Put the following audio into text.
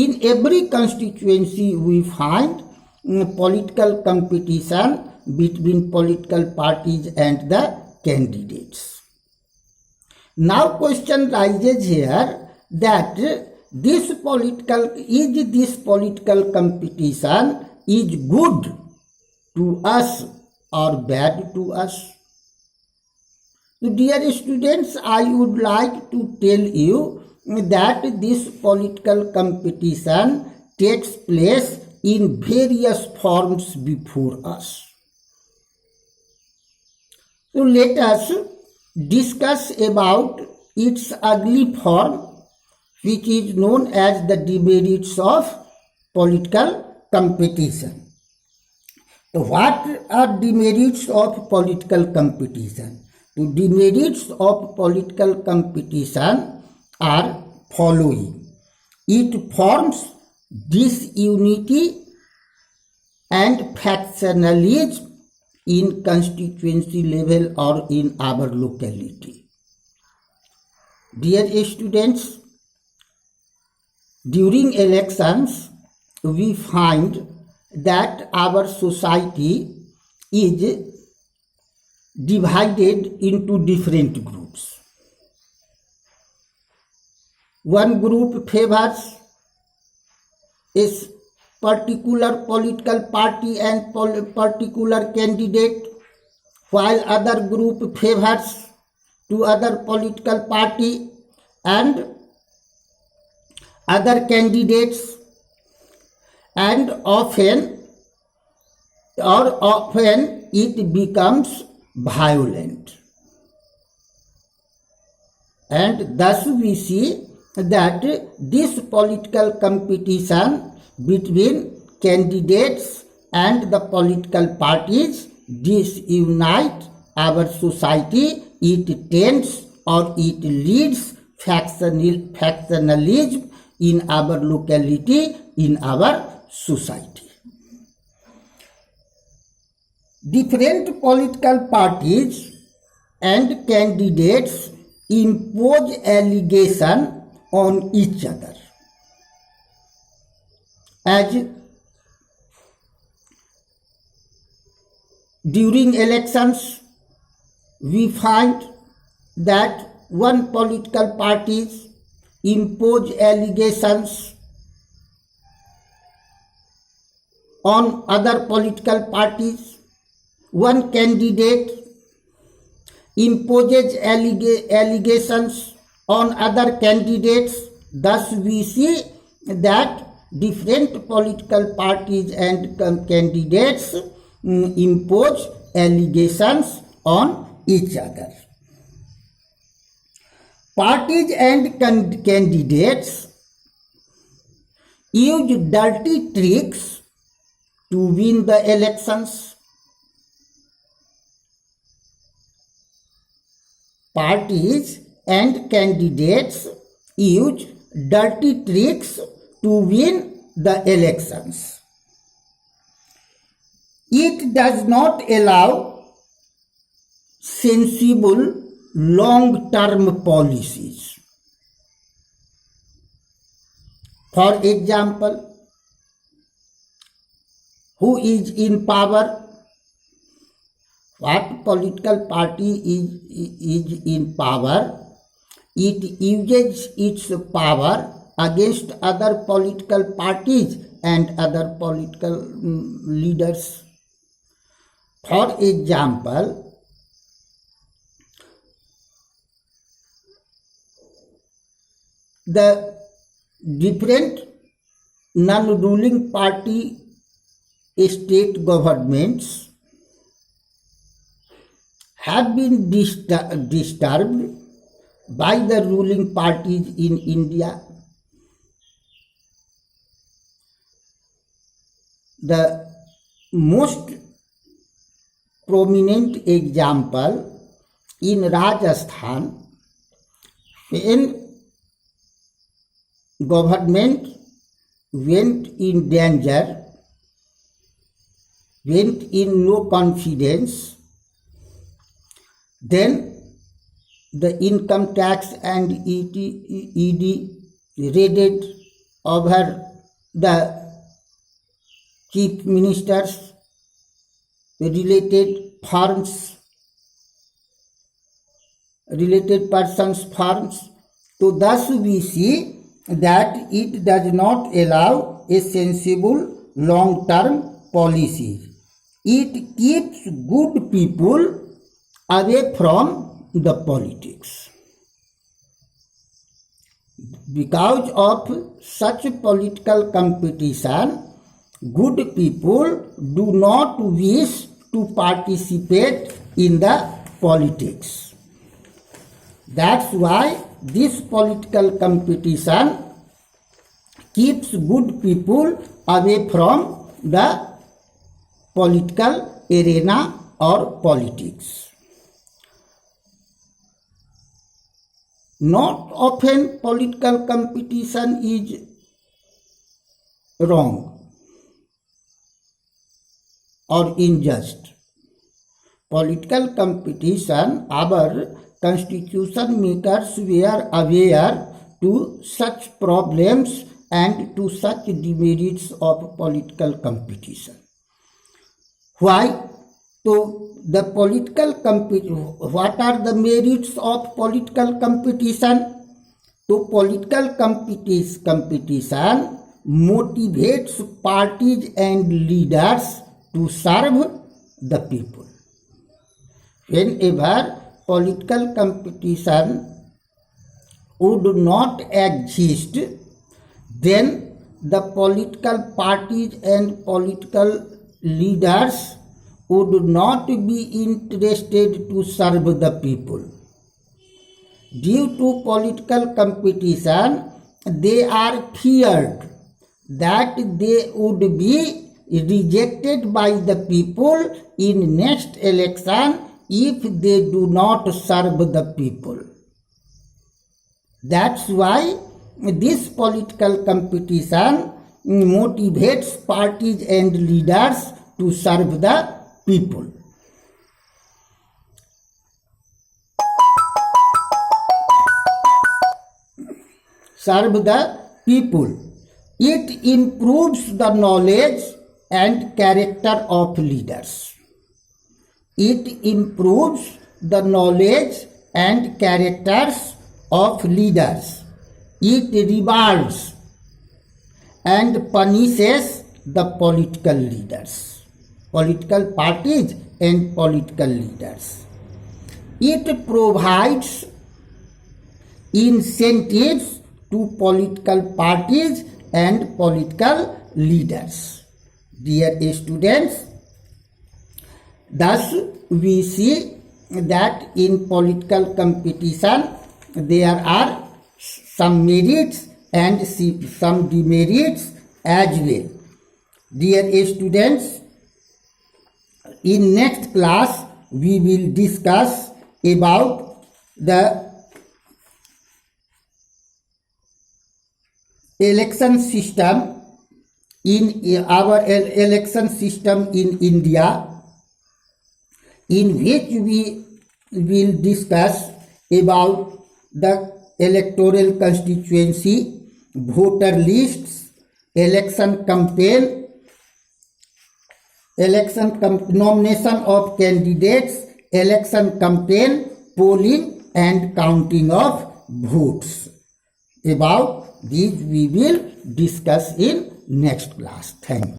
In every constituency we find political competition between political parties and the candidates. Now question rises here that this political competition is good to us or bad to us? So dear students, I would like to tell you that this political competition takes place in various forms before us. So let us discuss about its ugly form, which is known as the demerits of political competition. So what are demerits of political competition? The demerits of political competition are following. It forms disunity and factionalism in constituency level or in our locality. Dear students, during elections, we find that our society is divided into different groups. One group favors a particular political party and particular candidate, while other group favors to other political party and other candidates, and often it becomes violent. And thus we see that this political competition between candidates and the political parties disunite our society. It tends or it leads factionalism in our locality, in our society. Different political parties and candidates impose allegation on each other. As during elections, we find that one political parties impose allegations on other political parties. One candidate imposes allegations on other candidates. Thus we see that different political parties and candidates impose allegations on each other. Parties and candidates use dirty tricks to win the elections. Parties and candidates use dirty tricks to win the elections. It does not allow sensible long-term policies. For example, who is in power? What political party is in power? It uses its power against other political parties and other political leaders. For example, the different non-ruling party state governments have been disturbed by the ruling parties in India. The most prominent example in Rajasthan, when government went in danger, went in no confidence, then the income tax and ED raided over the chief ministers, related firms, related persons firms. So thus we see that it does not allow a sensible long-term policy. It keeps good people away from the politics. Because of such political competition, good people do not wish to participate in the politics. That's why this political competition keeps good people away from the political arena or politics. Not often political competition is wrong or unjust. Political competition, our constitution makers were aware to such problems and to such demerits of political competition. Why? So the political what are the merits of political competition? So political competition motivates parties and leaders to serve the people. Whenever political competition would not exist, then the political parties and political leaders would not be interested to serve the people. Due to political competition, they are feared that they would be rejected by the people in next election if they do not serve the people. That's why this political competition motivates parties and leaders to serve the people. Serve the people. It improves the knowledge and character of leaders. It improves the knowledge and characters of leaders. It rewards and punishes the political leaders, political parties and political leaders. It provides incentives to political parties and political leaders. Dear students, thus we see that in political competition there are some merits and some demerits as well. Dear students, in next class we will discuss about the election system in our election system in India, in which we will discuss about the electoral constituency, voter lists, election campaign, nomination of candidates, election campaign, polling and counting of votes. About these we will discuss in next class. Thank you.